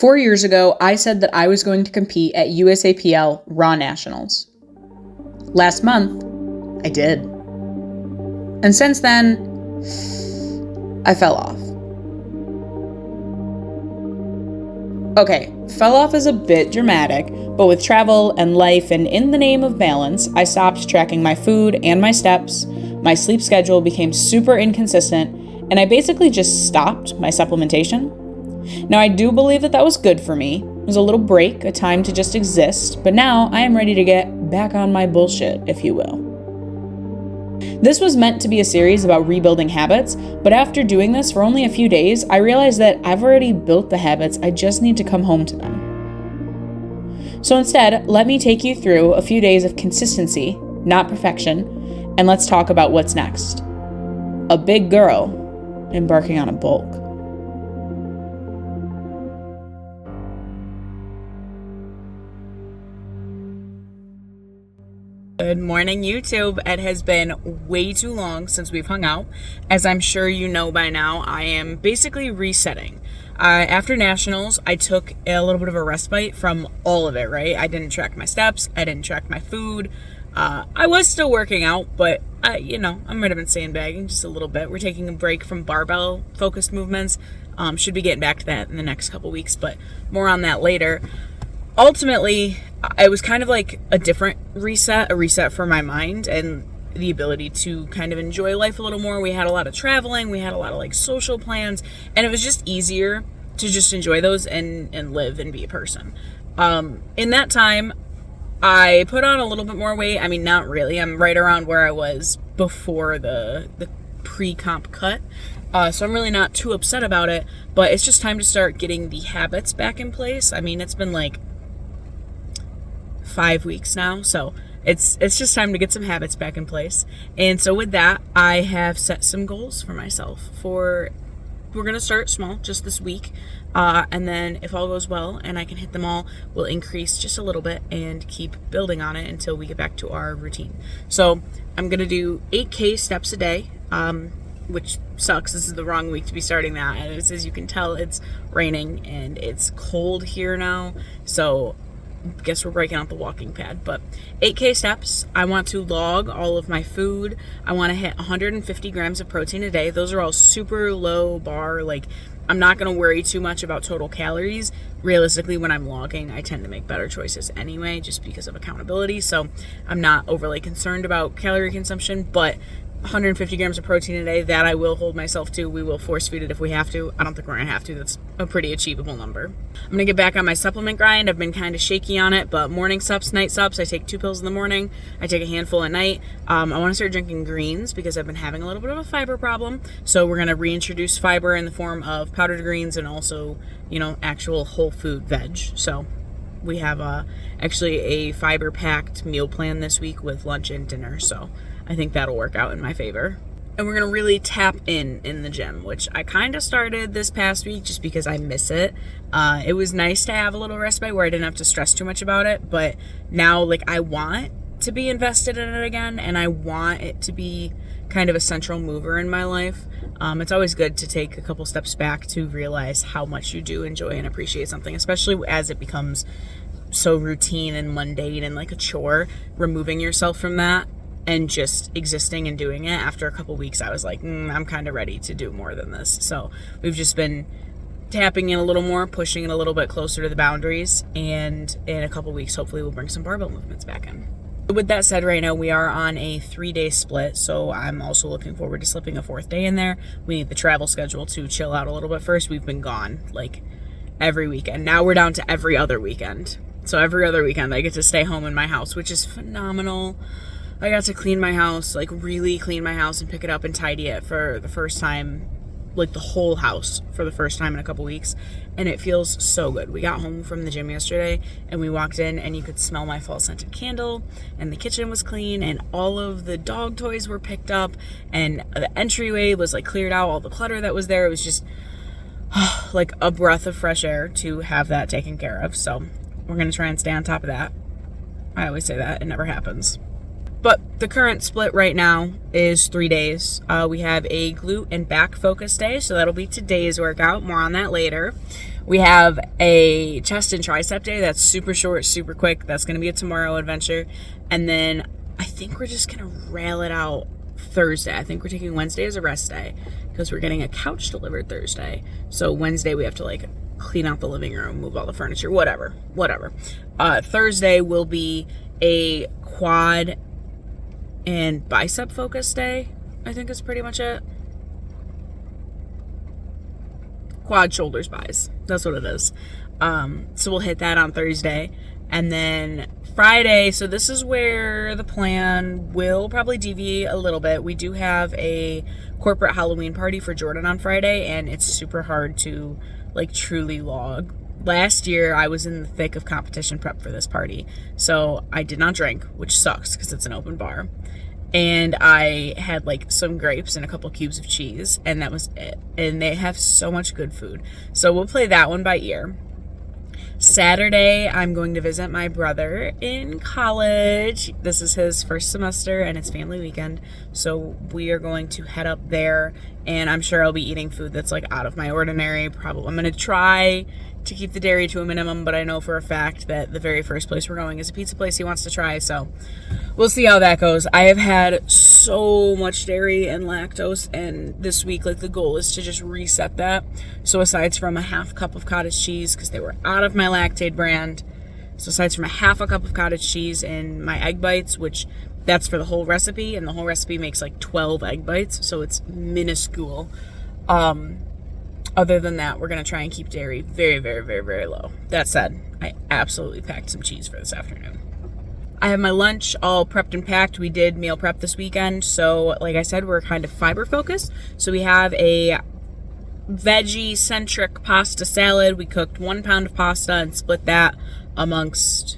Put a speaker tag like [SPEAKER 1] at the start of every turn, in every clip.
[SPEAKER 1] 4 years ago, I said that I was going to compete at USAPL Raw Nationals. Last month, I did. And since then, I fell off. Okay, fell off is a bit dramatic, but with travel and life and in the name of balance, I stopped tracking my food and my steps, my sleep schedule became super inconsistent, and I basically just stopped my supplementation. Now, I do believe that was good for me. It was a little break, a time to just exist, but now I am ready to get back on my bullshit, if you will. This was meant to be a series about rebuilding habits, but after doing this for only a few days, I realized that I've already built the habits, I just need to come home to them. So instead, let me take you through a few days of consistency, not perfection, and let's talk about what's next. A big girl embarking on a bulk. Good morning, YouTube. It has been way too long since we've hung out. As I'm sure you know by now, I am basically resetting. After Nationals, I took a little bit of a respite from all of it, right? I didn't track my steps. I didn't track my food. I was still working out, but I might have been sandbagging just a little bit. We're taking a break from barbell-focused movements. Should be getting back to that in the next couple weeks, but more on that later. Ultimately, it was kind of like a different reset, a reset for my mind and the ability to kind of enjoy life a little more. We had a lot of traveling, we had a lot of like social plans, and it was just easier to just enjoy those and live and be a person. In that time, I put on a little bit more weight. I mean, not really. I'm right around where I was before the pre-comp cut. So I'm really not too upset about it, but it's just time to start getting the habits back in place. I mean, it's been like 5 weeks now, so it's just time to get some habits back in place. And so with that, I have set some goals for myself. We're gonna start small just this week, and then if all goes well and I can hit them all, we'll increase just a little bit and keep building on it until we get back to our routine. So I'm gonna do 8K steps a day, which sucks. This is the wrong week to be starting that. And as you can tell, it's raining and it's cold here now, so guess we're breaking out the walking pad. But 8K steps. I want to log all of my food. I want to hit 150 grams of protein a day. Those are all super low bar. Like, I'm not going to worry too much about total calories. Realistically, when I'm logging, I tend to make better choices anyway, just because of accountability. So I'm not overly concerned about calorie consumption, but 150 grams of protein a day, that I will hold myself to. We will force feed it if we have to. I don't think we're going to have to. That's a pretty achievable number. I'm going to get back on my supplement grind. I've been kind of shaky on it, but morning sups, night sups. I take 2 pills in the morning. I take a handful at night. I want to start drinking greens because I've been having a little bit of a fiber problem. So we're going to reintroduce fiber in the form of powdered greens and also, actual whole food veg. So we have actually a fiber-packed meal plan this week with lunch and dinner. So I think that'll work out in my favor. And we're going to really tap in the gym, which I kind of started this past week just because I miss it. It was nice to have a little respite where I didn't have to stress too much about it. But now, I want to be invested in it again, and I want it to be kind of a central mover in my life. It's always good to take a couple steps back to realize how much you do enjoy and appreciate something, especially as it becomes so routine and mundane and like a chore. Removing yourself from that and just existing and doing it, after a couple weeks, I was like, I'm kind of ready to do more than this. So we've just been tapping in a little more, pushing it a little bit closer to the boundaries, and in a couple weeks, hopefully we'll bring some barbell movements back in. With that said, right now we are on a 3-day split, so I'm also looking forward to slipping a 4th day in there. We need the travel schedule to chill out a little bit first. We've been gone every weekend. Now we're down to every other weekend. So every other weekend I get to stay home in my house, which is phenomenal. I got to clean my house, really clean my house and pick it up and tidy it for the first time, the whole house for the first time in a couple weeks. And it feels so good. We got home from the gym yesterday and we walked in and you could smell my fall scented candle, and the kitchen was clean and all of the dog toys were picked up and the entryway was cleared out, all the clutter that was there. It was just a breath of fresh air to have that taken care of. So we're going to try and stay on top of that. I always say that. It never happens. But the current split right now is 3 days. We have a glute and back focus day, so that'll be today's workout. More on that later. We have a chest and tricep day that's super short, super quick. That's going to be a tomorrow adventure. And then I think we're just going to rail it out Thursday. I think we're taking Wednesday as a rest day because we're getting a couch delivered Thursday. So Wednesday we have to like clean out the living room, move all the furniture, whatever. Thursday will be a quad and bicep focus day. I think is pretty much it. Quad, shoulders, buys. That's what it is. So we'll hit that on Thursday. And then Friday, so this is where the plan will probably deviate a little bit. We do have a corporate Halloween party for Jordan on Friday, and it's super hard to like truly log. Last year, I was in the thick of competition prep for this party. So I did not drink, which sucks because it's an open bar. And I had like some grapes and a couple cubes of cheese, and that was it. And they have so much good food. So we'll play that one by ear. Saturday, I'm going to visit my brother in college. This is his first semester, and it's family weekend. So we are going to head up there, and I'm sure I'll be eating food that's like out of my ordinary. Probably I'm going to try to keep the dairy to a minimum, but I know for a fact that the very first place we're going is a pizza place he wants to try, so we'll see how that goes. I have had so much dairy and lactose, and this week, like, the goal is to just reset that. So aside from a half cup of cottage cheese, because they were out of my Lactaid brand, so aside from a half a cup of cottage cheese and my egg bites, which that's for the whole recipe, and the whole recipe makes like 12 egg bites, so it's minuscule. Other than that, we're going to try and keep dairy very, very, very, very low. That said, I absolutely packed some cheese for this afternoon. I have my lunch all prepped and packed. We did meal prep this weekend. So, like I said, we're kind of fiber focused. So we have a veggie-centric pasta salad. We cooked 1 pound of pasta and split that amongst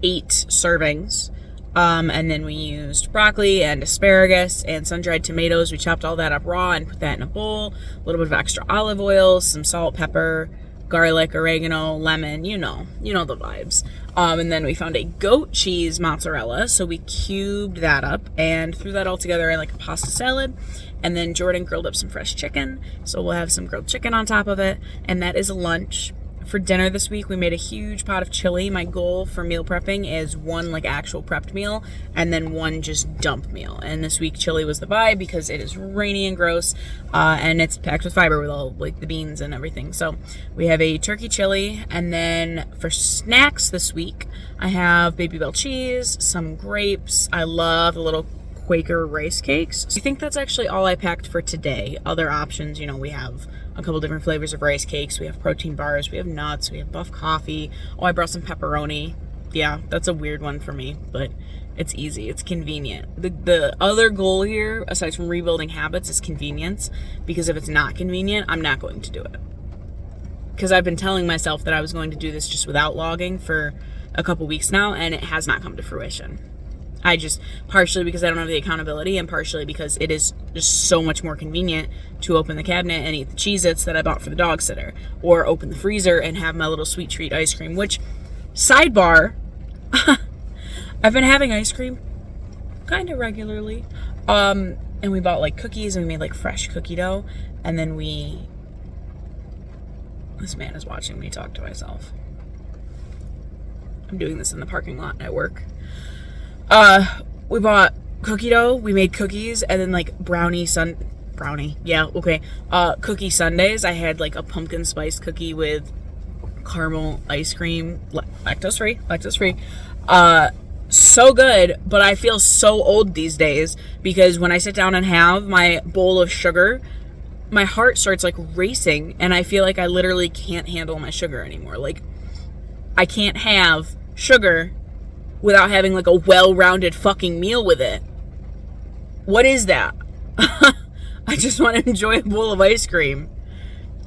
[SPEAKER 1] 8 servings. And then we used broccoli and asparagus and sun-dried tomatoes. We chopped all that up raw and put that in a bowl. A little bit of extra olive oil, some salt, pepper, garlic, oregano, lemon, you know the vibes. And then we found a goat cheese mozzarella. So we cubed that up and threw that all together in like a pasta salad. And then Jordan grilled up some fresh chicken. So we'll have some grilled chicken on top of it. And that is lunch. For dinner this week, we made a huge pot of chili. My goal for meal prepping is 1 like actual prepped meal and then 1 just dump meal. And this week, chili was the vibe because it is rainy and gross, and it's packed with fiber with all like the beans and everything. So we have a turkey chili, and then for snacks this week, I have Baby Bell cheese, some grapes. I love the little Quaker rice cakes. I think that's actually all I packed for today. Other options, we have a couple different flavors of rice cakes. We have protein bars, we have nuts, we have buff coffee. Oh, I brought some pepperoni. Yeah, that's a weird one for me, but it's easy. It's convenient. The other goal here, aside from rebuilding habits, is convenience. Because if it's not convenient, I'm not going to do it. Because I've been telling myself that I was going to do this just without logging for a couple weeks now, and it has not come to fruition. Partially because I don't have the accountability, and partially because it is just so much more convenient to open the cabinet and eat the Cheez-Its that I bought for the dog sitter, or open the freezer and have my little sweet treat ice cream, which, sidebar, I've been having ice cream kind of regularly, and we bought like cookies, and we made like fresh cookie dough, and then this man is watching me talk to myself. I'm doing this in the parking lot at work. We bought cookie dough, we made cookies, and then like cookie sundaes. I had like a pumpkin spice cookie with caramel ice cream, lactose free. So good, but I feel so old these days because when I sit down and have my bowl of sugar, my heart starts like racing, and I feel like I literally can't handle my sugar anymore. Like, I can't have sugar without having like a well-rounded fucking meal with it. What is that? I just want to enjoy a bowl of ice cream.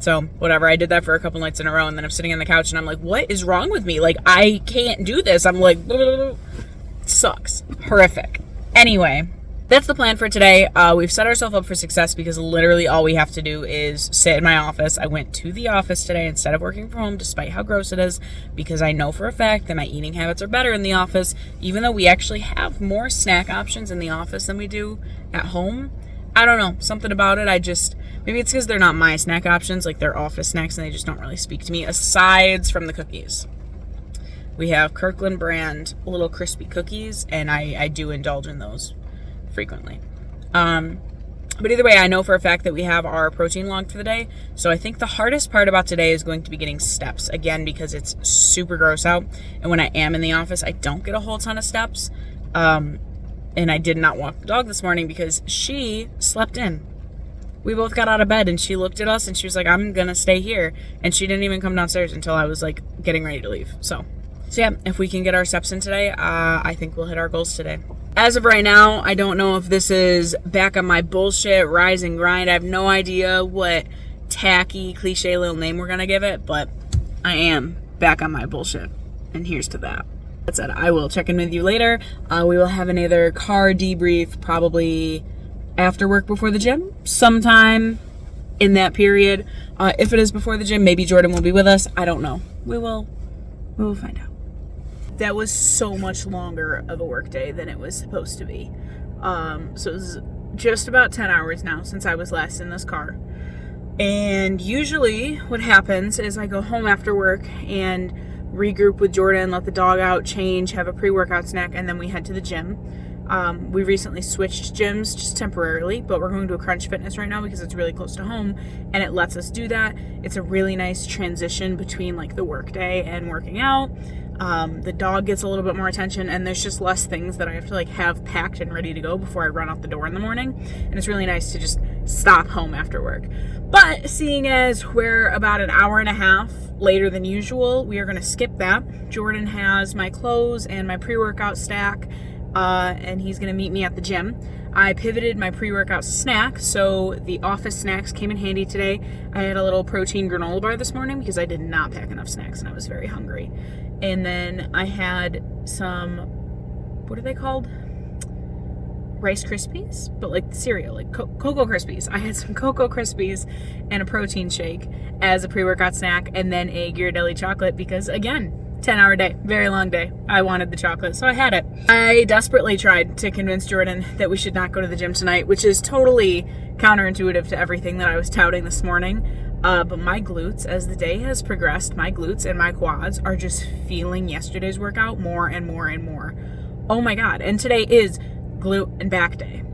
[SPEAKER 1] So, whatever. I did that for a couple nights in a row, and then I'm sitting on the couch, and I'm like, what is wrong with me? Like, I can't do this. I'm like, it sucks. Horrific. Anyway, that's the plan for today. We've set ourselves up for success because literally all we have to do is sit in my office. I went to the office today instead of working from home, despite how gross it is, because I know for a fact that my eating habits are better in the office, even though we actually have more snack options in the office than we do at home. I don't know, something about it. Maybe it's because they're not my snack options, like they're office snacks, and they just don't really speak to me, aside from the cookies. We have Kirkland brand little crispy cookies, and I do indulge in those frequently. But either way, I know for a fact that we have our protein log for the day. So I think the hardest part about today is going to be getting steps. Again, because it's super gross out. And when I am in the office, I don't get a whole ton of steps. And I did not walk the dog this morning because she slept in. We both got out of bed and she looked at us and she was like, I'm going to stay here. And she didn't even come downstairs until I was like getting ready to leave. So yeah, if we can get our steps in today, I think we'll hit our goals today. As of right now, I don't know if this is back on my bullshit, rise and grind. I have no idea what tacky, cliche little name we're going to give it, but I am back on my bullshit. And here's to that. That said, I will check in with you later. We will have another car debrief probably after work before the gym, sometime in that period. If it is before the gym, maybe Jordan will be with us. I don't know. We will find out. That was so much longer of a work day than it was supposed to be. So it was just about 10 hours now since I was last in this car. And usually what happens is I go home after work and regroup with Jordan, let the dog out, change, have a pre-workout snack, and then we head to the gym. We recently switched gyms just temporarily, but we're going to a Crunch Fitness right now because it's really close to home and it lets us do that. It's a really nice transition between like the work day and working out. The dog gets a little bit more attention and there's just less things that I have to like have packed and ready to go before I run out the door in the morning. And it's really nice to just stop home after work. But seeing as we're about an hour and a half later than usual, we are going to skip that. Jordan has my clothes and my pre-workout stack, and he's going to meet me at the gym. I pivoted my pre-workout snack, so the office snacks came in handy today. I had a little protein granola bar this morning because I did not pack enough snacks and I was very hungry. And then I had some, what are they called? Rice Krispies, but like cereal, like Cocoa Krispies. I had some Cocoa Krispies and a protein shake as a pre-workout snack, and then a Ghirardelli chocolate because, again, 10-hour day, very long day. I wanted the chocolate, so I had it. I desperately tried to convince Jordan that we should not go to the gym tonight, which is totally counterintuitive to everything that I was touting this morning. But my glutes, as the day has progressed, my glutes and my quads are just feeling yesterday's workout more and more and more. Oh my God. And today is glute and back day.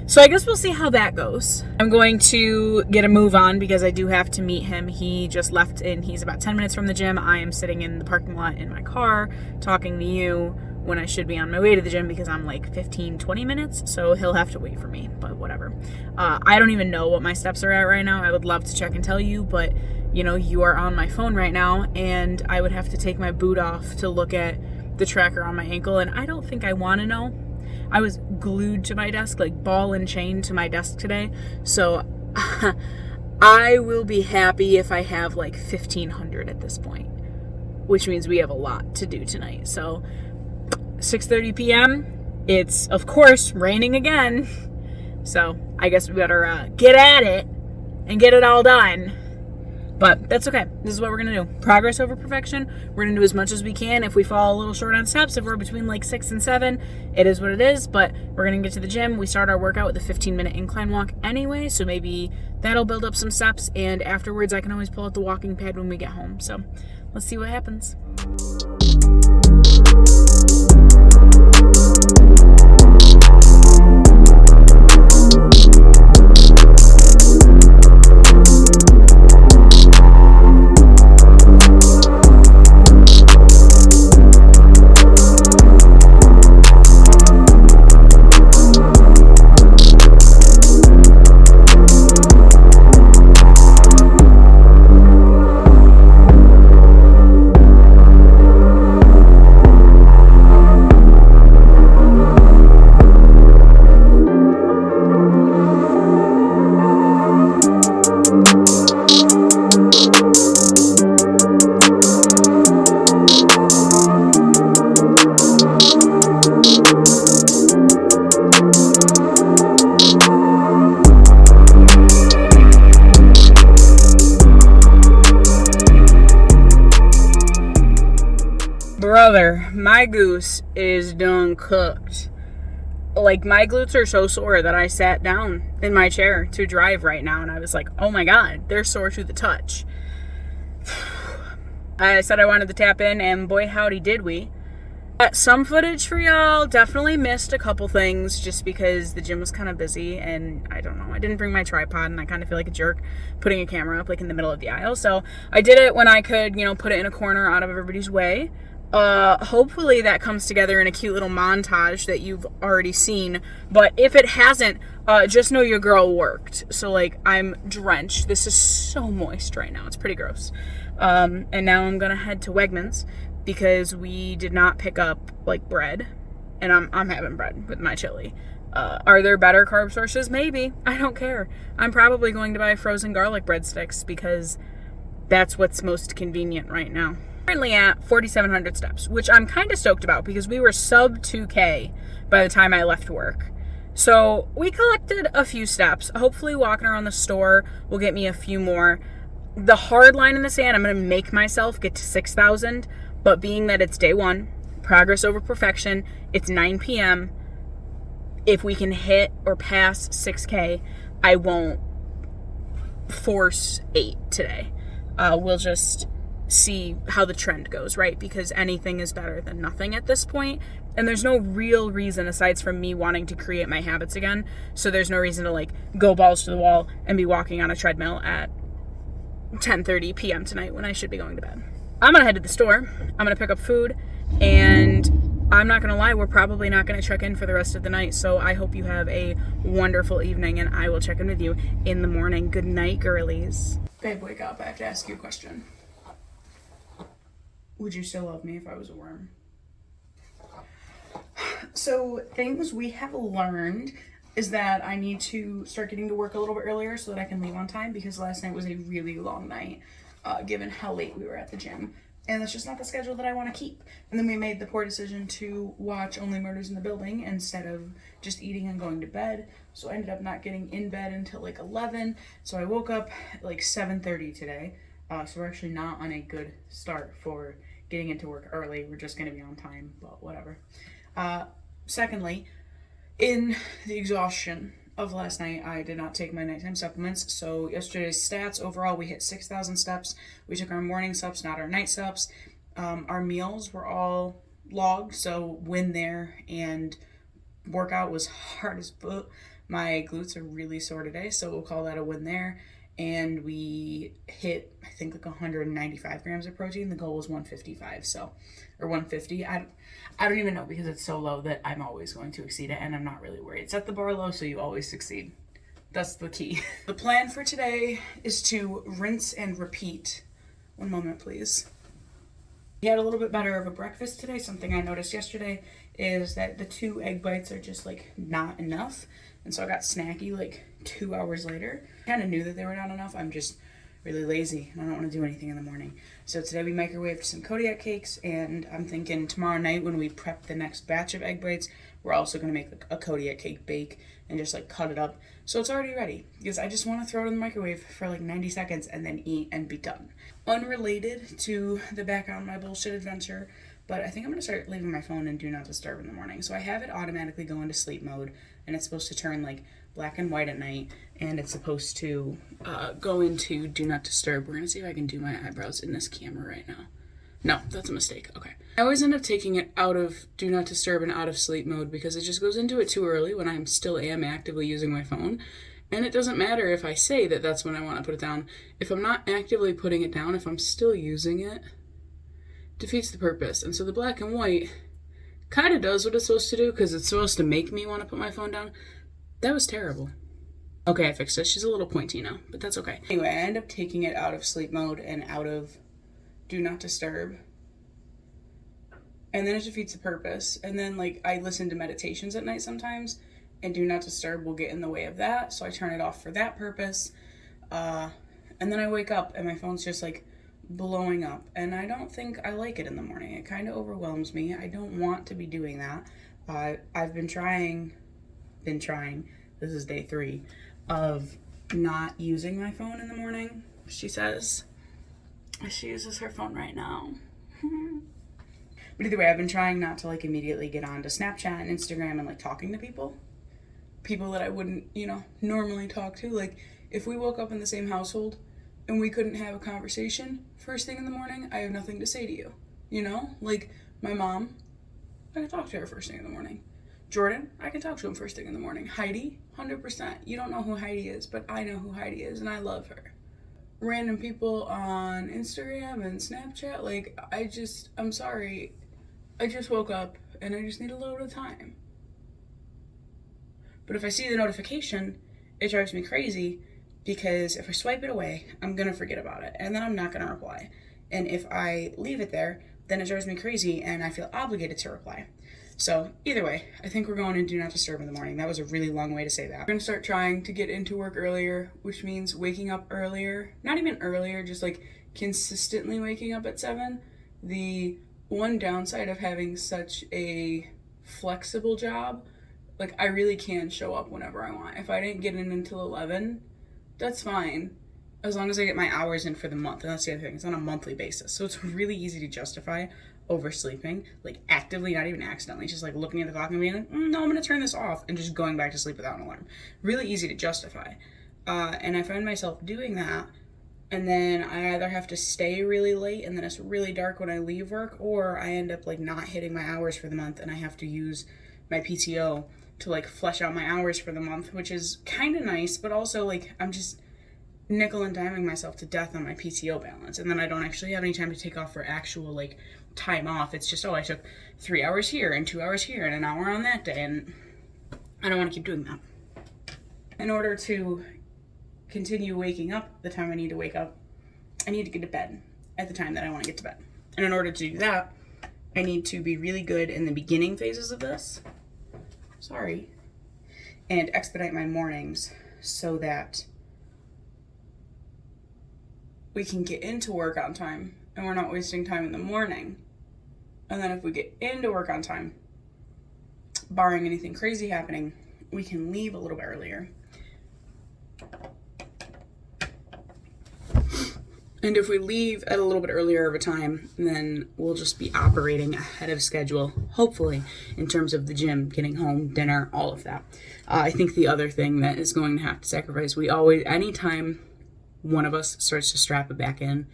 [SPEAKER 1] So I guess we'll see how that goes. I'm going to get a move on because I do have to meet him. He just left and he's about 10 minutes from the gym. I am sitting in the parking lot in my car talking to you when I should be on my way to the gym because I'm like 15, 20 minutes. So he'll have to wait for me, but whatever. I don't even know what my steps are at right now. I would love to check and tell you, but you know, you are on my phone right now and I would have to take my boot off to look at the tracker on my ankle. And I don't think I want to know. I was glued to my desk, like ball and chain to my desk today. So I will be happy if I have like 1,500 at this point, which means we have a lot to do tonight. So 6:30 p.m. It's, of course, raining again. So I guess we better get at it and get it all done. But that's okay. This is what we're going to do. Progress over perfection. We're going to do as much as we can. If we fall a little short on steps, if we're between like 6 and 7, it is what it is. But we're going to get to the gym. We start our workout with a 15-minute incline walk anyway. So maybe that'll build up some steps. And afterwards, I can always pull out the walking pad when we get home. So let's see what happens. Brother, my goose is done cooked. Like, my glutes are so sore that I sat down in my chair to drive right now, and I was like, oh my God, they're sore to the touch. I said I wanted to tap in, and boy howdy did we. Got some footage for y'all. Definitely missed a couple things just because the gym was kind of busy, and I don't know, I didn't bring my tripod, and I kind of feel like a jerk putting a camera up like in the middle of the aisle. So I did it when I could, you know, put it in a corner out of everybody's way. Hopefully that comes together in a cute little montage that you've already seen. But if it hasn't, just know your girl worked. So, like, I'm drenched. This is so moist right now. It's pretty gross. And now I'm gonna head to Wegmans because we did not pick up, like, bread. And I'm having bread with my chili. Are there better carb sources? Maybe. I don't care. I'm probably going to buy frozen garlic breadsticks because that's what's most convenient right now. Currently at 4,700 steps, which I'm kind of stoked about because we were sub 2K by the time I left work. So we collected a few steps. Hopefully walking around the store will get me a few more. The hard line in the sand, I'm going to make myself get to 6,000, but being that it's day one, progress over perfection, it's 9 p.m. If we can hit or pass 6K, I won't force 8 today. We'll just see how the trend goes, right? Because anything is better than nothing at this point. And there's no real reason aside from me wanting to create my habits again. So there's no reason to like go balls to the wall and be walking on a treadmill at 10:30 p.m. tonight when I should be going to bed. I'm gonna head to the store. I'm gonna pick up food, and I'm not gonna lie, we're probably not gonna check in for the rest of the night. So I hope you have a wonderful evening, and I will check in with you in the morning. Good night, girlies. Babe, wake up. I have to ask you a question. Would you still love me if I was a worm? So things we have learned is that I need to start getting to work a little bit earlier so that I can leave on time, because last night was a really long night, given how late we were at the gym. And that's just not the schedule that I want to keep. And then we made the poor decision to watch Only Murders in the Building instead of just eating and going to bed. So I ended up not getting in bed until like 11. So I woke up at like 7:30 today. So we're actually not on a good start for getting into work early. We're just going to be on time, but whatever. Secondly, in the exhaustion of last night, I did not take my nighttime supplements. So yesterday's stats, overall, we hit 6,000 steps. We took our morning steps, not our night steps. Our meals were all logged, so win there, and workout was hard as fuck. My glutes are really sore today, so we'll call that a win there. And we hit, I think, like 195 grams of protein. The goal was 155, so, or 150. I don't even know, because it's so low that I'm always going to exceed it, and I'm not really worried. Set the bar low so you always succeed. That's the key. The plan for today is to rinse and repeat. One moment, please. We had a little bit better of a breakfast today. Something I noticed yesterday is that the 2 egg bites are just like not enough. And so I got snacky like 2 hours later. I kind of knew that they were not enough. I'm just really lazy and I don't want to do anything in the morning. So today we microwaved some Kodiak cakes, and I'm thinking tomorrow night when we prep the next batch of egg bites, we're also going to make a Kodiak cake bake and just like cut it up so it's already ready, because I just want to throw it in the microwave for like 90 seconds and then eat and be done. Unrelated to the back on my bullshit adventure, but I think I'm going to start leaving my phone in Do Not Disturb in the morning. So I have it automatically go into sleep mode, and it's supposed to turn like black and white at night, and it's supposed to go into Do Not Disturb. We're going to see if I can do my eyebrows in this camera right now. No, that's a mistake. Okay. I always end up taking it out of Do Not Disturb and out of sleep mode because it just goes into it too early when I still am actively using my phone. And it doesn't matter if I say that that's when I want to put it down. If I'm not actively putting it down, if I'm still using it, defeats the purpose. And so the black and white kind of does what it's supposed to do, because it's supposed to make me want to put my phone down. That was terrible. Okay, I fixed it. She's a little pointy now, but that's okay. Anyway, I end up taking it out of sleep mode and out of Do Not Disturb. And then it defeats the purpose. And then, like, I listen to meditations at night sometimes, and Do Not Disturb will get in the way of that, so I turn it off for that purpose. And then I wake up, and my phone's just, like, blowing up. And I don't think I like it in the morning. It kind of overwhelms me. I don't want to be doing that. I've been trying, this is day 3, of not using my phone in the morning, she says. She uses her phone right now. But either way, I've been trying not to like immediately get on to Snapchat and Instagram and like talking to people that I wouldn't, normally talk to. Like, if we woke up in the same household and we couldn't have a conversation first thing in the morning, I have nothing to say to you. Like my mom, I can talk to her first thing in the morning. Jordan, I can talk to him first thing in the morning. Heidi, 100%. You don't know who Heidi is, but I know who Heidi is, and I love her. Random people on Instagram and Snapchat, like, I'm sorry. I just woke up, and I just need a little bit of time. But if I see the notification, it drives me crazy, because if I swipe it away, I'm going to forget about it, and then I'm not going to reply. And if I leave it there, then it drives me crazy, and I feel obligated to reply. So either way, I think we're going to do not disturb in the morning. That was a really long way to say that. We're going to start trying to get into work earlier, which means waking up earlier. Not even earlier, just like consistently waking up at 7. The one downside of having such a flexible job, like I really can show up whenever I want. If I didn't get in until 11, that's fine. As long as I get my hours in for the month. And that's the other thing. It's on a monthly basis. So it's really easy to justify oversleeping, like actively, not even accidentally, just like looking at the clock and being like, no, I'm going to turn this off, and just going back to sleep without an alarm. Really easy to justify. And I find myself doing that, and then I either have to stay really late and then it's really dark when I leave work, or I end up like not hitting my hours for the month and I have to use my PTO to like flesh out my hours for the month, which is kind of nice, but also like I'm just nickel and diming myself to death on my PTO balance, and then I don't actually have any time to take off for actual like time off. It's just, I took 3 hours here and 2 hours here and an hour on that day, and I don't want to keep doing that. In order to continue waking up the time I need to wake up, I need to get to bed at the time that I want to get to bed. And in order to do that, I need to be really good in the beginning phases of this. And expedite my mornings so that we can get into work on time and we're not wasting time in the morning. And then if we get into work on time, barring anything crazy happening, we can leave a little bit earlier. And if we leave at a little bit earlier of a time, then we'll just be operating ahead of schedule, hopefully, in terms of the gym, getting home, dinner, all of that. I think the other thing that is going to have to sacrifice, anytime one of us starts to strap it back in,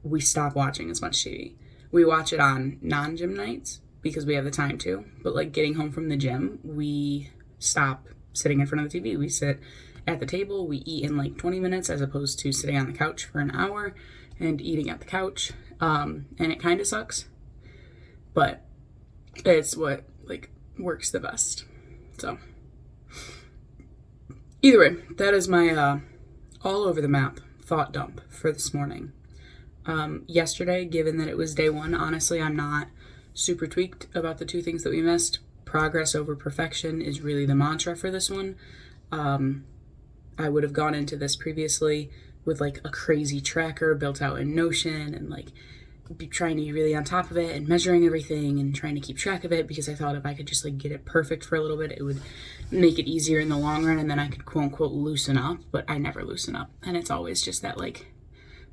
[SPEAKER 1] we stop watching as much TV. We watch it on non-gym nights because we have the time to, but like getting home from the gym, we stop sitting in front of the TV. We sit at the table, we eat in like 20 minutes as opposed to sitting on the couch for an hour and eating at the couch. And it kind of sucks, but it's what like works the best. So either way, that is my all over the map thought dump for this morning. Yesterday, given that it was day one, honestly, I'm not super tweaked about the two things that we missed. Progress over perfection is really the mantra for this one. I would have gone into this previously with like a crazy tracker built out in Notion and like be trying to be really on top of it and measuring everything and trying to keep track of it, because I thought if I could just like get it perfect for a little bit, it would make it easier in the long run, and then I could quote unquote loosen up. But I never loosen up, and it's always just that like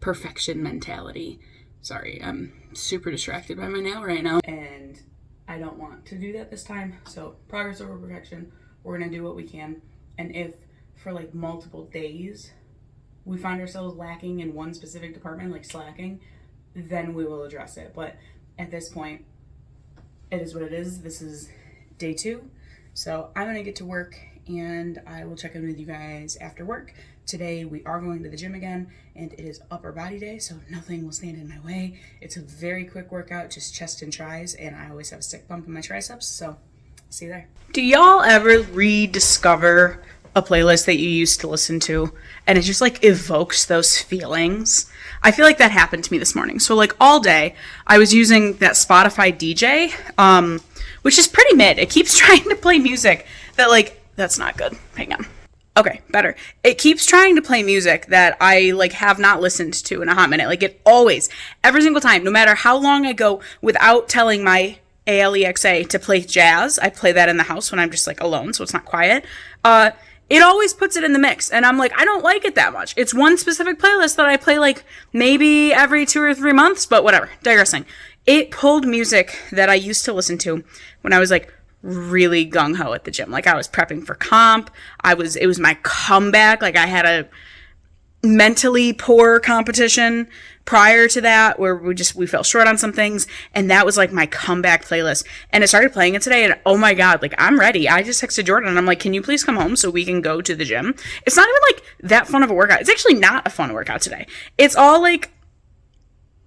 [SPEAKER 1] perfection mentality. Sorry, I'm super distracted by my nail right now, and I don't want to do that this time. So progress over perfection, we're gonna do what we can. And if for like multiple days we find ourselves lacking in one specific department, like slacking, then we will address it. But at this point, it is what it is. This is day 2. So I'm gonna get to work and I will check in with you guys after work. Today we are going to the gym again, and it is upper body day, so nothing will stand in my way. It's a very quick workout, just chest and tris, and I always have a stick bump in my triceps, so see you there. Do y'all ever rediscover a playlist that you used to listen to and it just like evokes those feelings? I feel like that happened to me this morning. So like all day I was using that Spotify DJ, which is pretty mid. It keeps trying to play music that like, that's not good. Hang on. Okay, better. It keeps trying to play music that I like have not listened to in a hot minute. Like it always, every single time, no matter how long I go without telling my Alexa to play jazz, I play that in the house when I'm just like alone, so it's not quiet. It always puts it in the mix, and I'm like, I don't like it that much. It's one specific playlist that I play like maybe every 2 or 3 months, but whatever, digressing. it pulled music that I used to listen to when I was like really gung-ho at the gym. Like I was prepping for comp. It was my comeback. Like I had a mentally poor competition prior to that where we fell short on some things, and that was like my comeback playlist. And I started playing it today, and oh my god, like I'm ready. I just texted Jordan and I'm like, can you please come home so we can go to the gym? It's not even like that fun of a workout. It's actually not a fun workout today. It's all like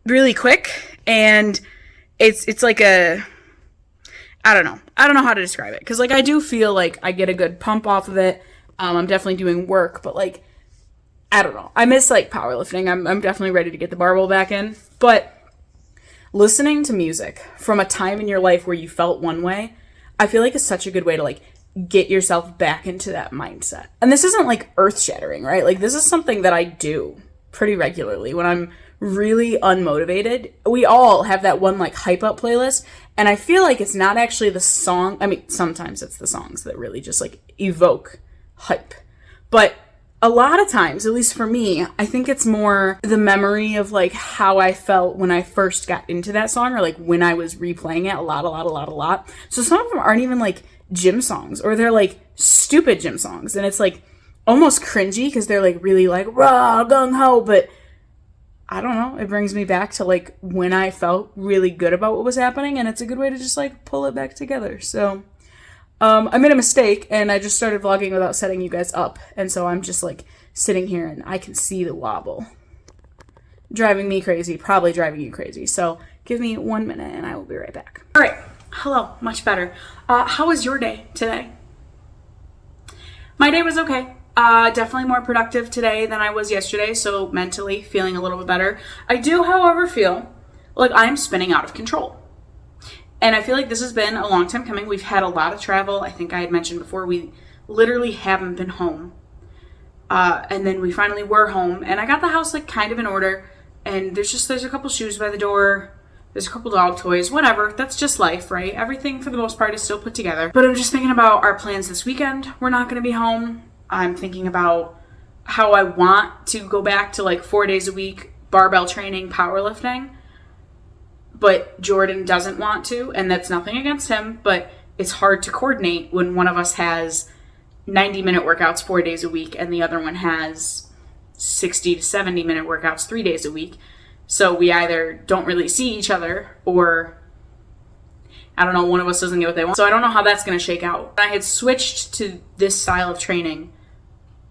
[SPEAKER 1] really quick, and it's like a, I don't know how to describe it, because like I do feel like I get a good pump off of it. I'm definitely doing work, but like I don't know. I miss like powerlifting. I'm definitely ready to get the barbell back in. But listening to music from a time in your life where you felt one way, I feel like is such a good way to like get yourself back into that mindset. And this isn't like earth shattering, right? Like this is something that I do pretty regularly when I'm really unmotivated. We all have that one like hype up playlist. And I feel like it's not actually the song. I mean, sometimes it's the songs that really just like evoke hype. But a lot of times, at least for me, I think it's more the memory of like how I felt when I first got into that song, or like when I was replaying it a lot. So some of them aren't even like gym songs, or they're like stupid gym songs. And it's like almost cringy because they're like really like raw, gung ho. But I don't know. It brings me back to like when I felt really good about what was happening. And it's a good way to just like pull it back together. So I made a mistake, and I just started vlogging without setting you guys up. And so I'm just like sitting here and I can see the wobble. Driving me crazy, probably driving you crazy. So give me 1 minute and I will be right back. All right. Hello. Much better. How was your day today? My day was okay. Definitely more productive today than I was yesterday. So mentally feeling a little bit better. I do, however, feel like I'm spinning out of control. And I feel like this has been a long time coming. We've had a lot of travel. I think I had mentioned before, we literally haven't been home. And then we finally were home. And I got the house like kind of in order. And there's a couple shoes by the door. There's a couple dog toys, whatever. That's just life, right? Everything for the most part is still put together. But I'm just thinking about our plans this weekend. We're not going to be home. I'm thinking about how I want to go back to like 4 days a week, barbell training, powerlifting. But Jordan doesn't want to, and that's nothing against him, but it's hard to coordinate when one of us has 90-minute workouts 4 days a week and the other one has 60 to 70-minute workouts 3 days a week. So we either don't really see each other, or I don't know, one of us doesn't get what they want. So I don't know how that's going to shake out. When I had switched to this style of training,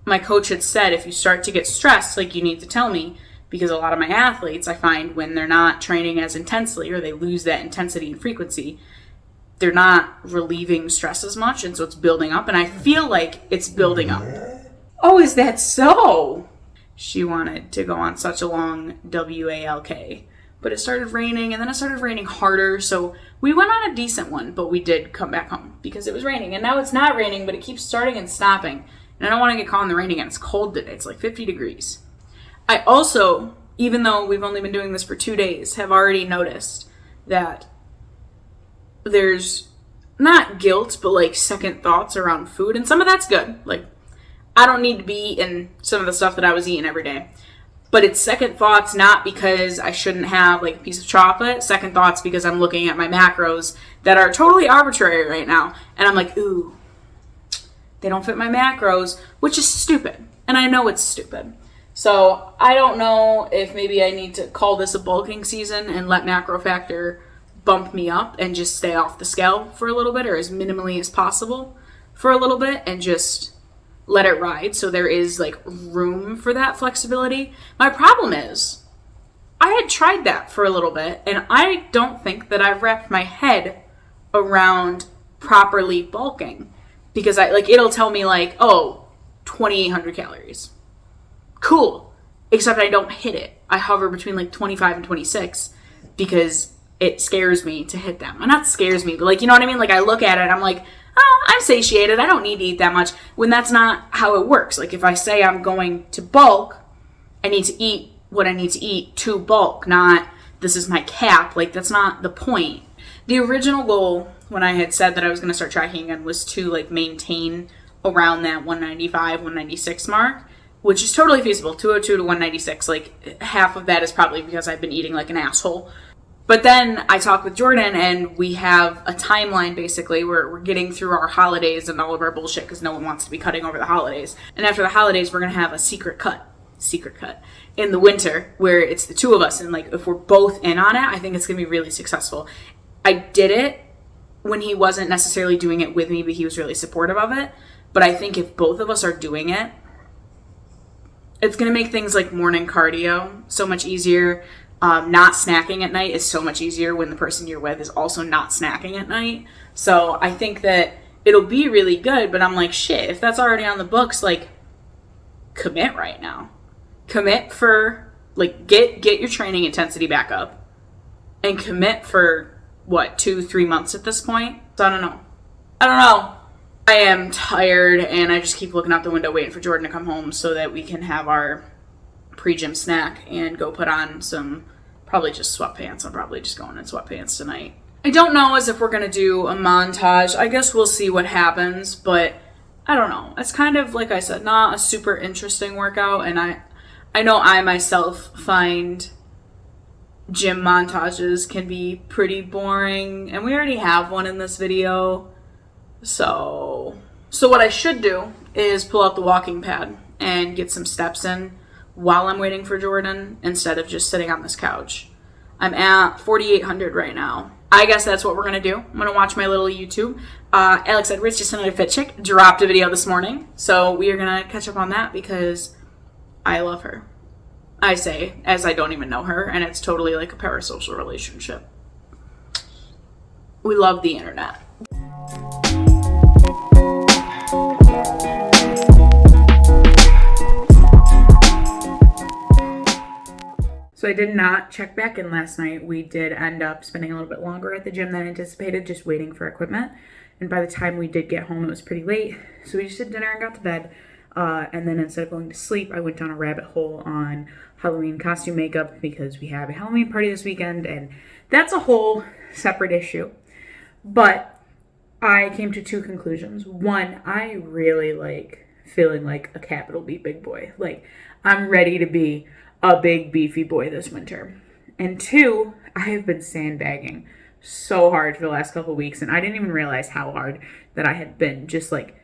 [SPEAKER 1] my coach had said, if you start to get stressed, like you need to tell me. Because a lot of my athletes, I find when they're not training as intensely, or they lose that intensity and frequency, they're not relieving stress as much, and so it's building up, and I feel like it's building up. Oh, is that so? She wanted to go on such a long WALK, but it started raining, and then it started raining harder, so we went on a decent one, but we did come back home because it was raining, and now it's not raining, but it keeps starting and stopping, and I don't want to get caught in the rain again. It's cold today. It's like 50 degrees. I also, even though we've only been doing this for 2 days, have already noticed that there's not guilt, but like second thoughts around food. And some of that's good. Like, I don't need to be eating some of the stuff that I was eating every day. But it's second thoughts not because I shouldn't have like a piece of chocolate. Second thoughts because I'm looking at my macros that are totally arbitrary right now. And I'm like, ooh, they don't fit my macros, which is stupid. And I know it's stupid. So I don't know if maybe I need to call this a bulking season and let macro factor bump me up and just stay off the scale for a little bit, or as minimally as possible for a little bit, and just let it ride so there is like room for that flexibility. My problem is I had tried that for a little bit, and I don't think that I've wrapped my head around properly bulking, because it'll tell me like, oh, 2,800 calories. Cool. Except I don't hit it. I hover between like 25 and 26 because it scares me to hit them. And not scares me, but like, you know what I mean? Like I look at it, I'm like, oh, I'm satiated. I don't need to eat that much. When that's not how it works. Like if I say I'm going to bulk, I need to eat what I need to eat to bulk, not this is my cap. Like that's not the point. The original goal when I had said that I was going to start tracking again was to like maintain around that 195, 196 mark, which is totally feasible, 202 to 196. Like half of that is probably because I've been eating like an asshole. But then I talk with Jordan, and we have a timeline, basically. We're getting through our holidays and all of our bullshit because no one wants to be cutting over the holidays. And after the holidays, we're going to have a secret cut in the winter where it's the two of us. And like, if we're both in on it, I think it's going to be really successful. I did it when he wasn't necessarily doing it with me, but he was really supportive of it. But I think if both of us are doing it, it's going to make things like morning cardio so much easier. Not snacking at night is so much easier when the person you're with is also not snacking at night. So I think that it'll be really good, but I'm like, shit, if that's already on the books, like, commit right now. Commit for, like, get your training intensity back up. And commit for, 2-3 months at this point? So I don't know. I am tired, and I just keep looking out the window waiting for Jordan to come home so that we can have our pre-gym snack and go put on some, probably just sweatpants. I'm probably just going in sweatpants tonight. I don't know as if we're going to do a montage. I guess we'll see what happens, but I don't know. It's kind of, like I said, not a super interesting workout, and I know I myself find gym montages can be pretty boring, and we already have one in this video. So what I should do is pull out the walking pad and get some steps in while I'm waiting for Jordan instead of just sitting on this couch. I'm at 4,800 right now. I guess that's what we're going to do. I'm going to watch my little YouTube. Alex Edwards, just another fit chick, dropped a video this morning. So we are going to catch up on that because I love her. I say, as I don't even know her, and it's totally like a parasocial relationship. We love the internet. So I did not check back in last night. We did end up spending a little bit longer at the gym than anticipated, just waiting for equipment. And by the time we did get home, it was pretty late. So we just did dinner and got to bed. And then instead of going to sleep, I went down a rabbit hole on Halloween costume makeup because we have a Halloween party this weekend. And that's a whole separate issue. But I came to two conclusions. One, I really like feeling like a capital B big boy. Like, I'm ready to be a big beefy boy this winter. And two, I have been sandbagging so hard for the last couple of weeks, and I didn't even realize how hard that I had been just like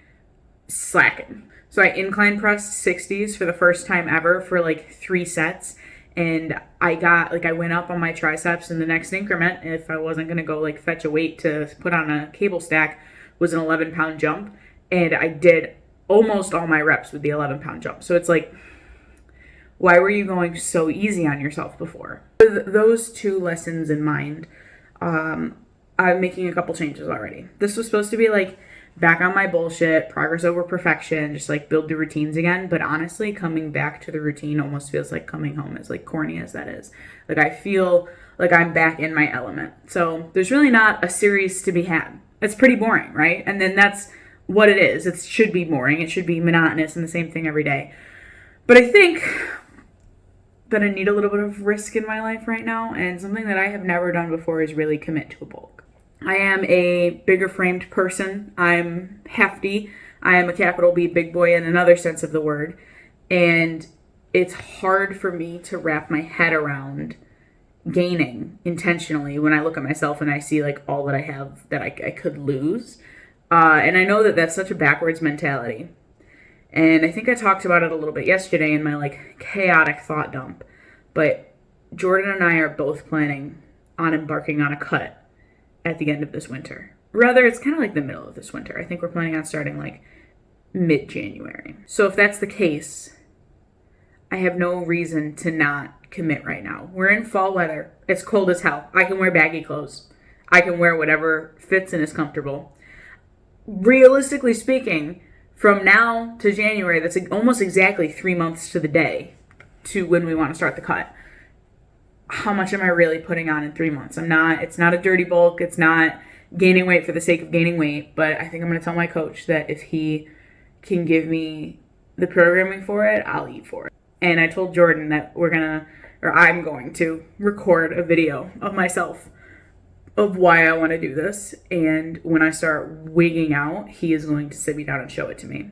[SPEAKER 1] slacking. So I incline pressed 60s for the first time ever for like 3 sets, and I went up on my triceps in the next increment. If I wasn't gonna go like fetch a weight to put on a cable stack, was an 11-pound jump, and I did almost all my reps with the 11-pound jump. So it's like, why were you going so easy on yourself before? With those two lessons in mind, I'm making a couple changes already. This was supposed to be like back on my bullshit, progress over perfection, just like build the routines again. But honestly, coming back to the routine almost feels like coming home, as like corny as that is. Like, I feel like I'm back in my element. So there's really not a series to be had. It's pretty boring, right? And then that's what it is. It should be boring. It should be monotonous and the same thing every day. But I think that I need a little bit of risk in my life right now, and something that I have never done before is really commit to a bulk. I am a bigger framed person. I'm hefty. I am a capital B big boy in another sense of the word, and it's hard for me to wrap my head around gaining intentionally when I look at myself and I see like all that I have that I could lose. And I know that that's such a backwards mentality. And I think I talked about it a little bit yesterday in my like chaotic thought dump. But Jordan and I are both planning on embarking on a cut at the end of this winter. Rather, it's kind of like the middle of this winter. I think we're planning on starting like mid-January. So if that's the case, I have no reason to not commit right now. We're in fall weather. It's cold as hell. I can wear baggy clothes. I can wear whatever fits and is comfortable. Realistically speaking, from now to January, that's almost exactly 3 months to the day to when we want to start the cut. How much am I really putting on in 3 months? It's not a dirty bulk. It's not gaining weight for the sake of gaining weight. But I think I'm going to tell my coach that if he can give me the programming for it, I'll eat for it. And I told Jordan that I'm going to record a video of myself of why I want to do this, and when I start wigging out, he is going to sit me down and show it to me.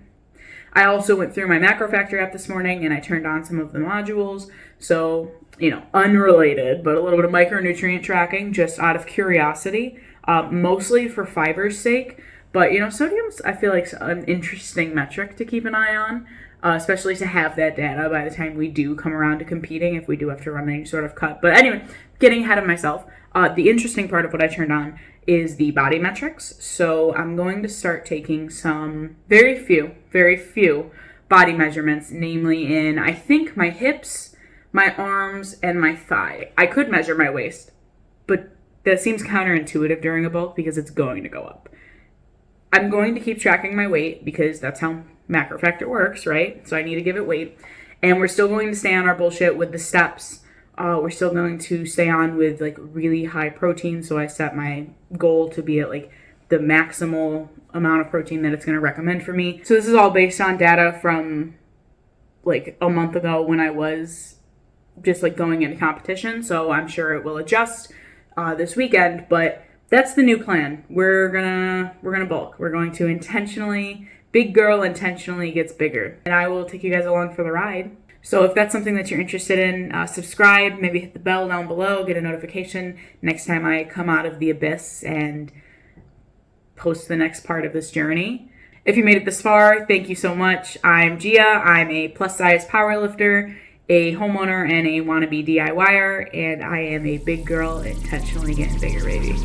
[SPEAKER 1] I also went through my Macro Factor app this morning, and I turned on some of the modules, so unrelated, but a little bit of micronutrient tracking just out of curiosity, mostly for fiber's sake. But, sodium's, I feel like, an interesting metric to keep an eye on, especially to have that data by the time we do come around to competing, if we do have to run any sort of cut. But anyway, getting ahead of myself, the interesting part of what I turned on is the body metrics. So I'm going to start taking some very few body measurements, namely in, I think, my hips, my arms, and my thigh. I could measure my waist, but that seems counterintuitive during a bulk because it's going to go up. I'm going to keep tracking my weight because that's how macro factor works, right? So I need to give it weight. And we're still going to stay on our bullshit with the steps. We're still going to stay on with like really high protein. So I set my goal to be at like the maximal amount of protein that it's going to recommend for me. So this is all based on data from like a month ago when I was just like going into competition. So I'm sure it will adjust this weekend, but that's the new plan. We're gonna bulk. We're going to intentionally, big girl intentionally gets bigger. And I will take you guys along for the ride. So if that's something that you're interested in, subscribe, maybe hit the bell down below, get a notification next time I come out of the abyss and post the next part of this journey. If you made it this far, thank you so much. I'm Gia. I'm a plus size powerlifter, a homeowner, and a wannabe DIYer, and I am a big girl intentionally getting bigger, baby.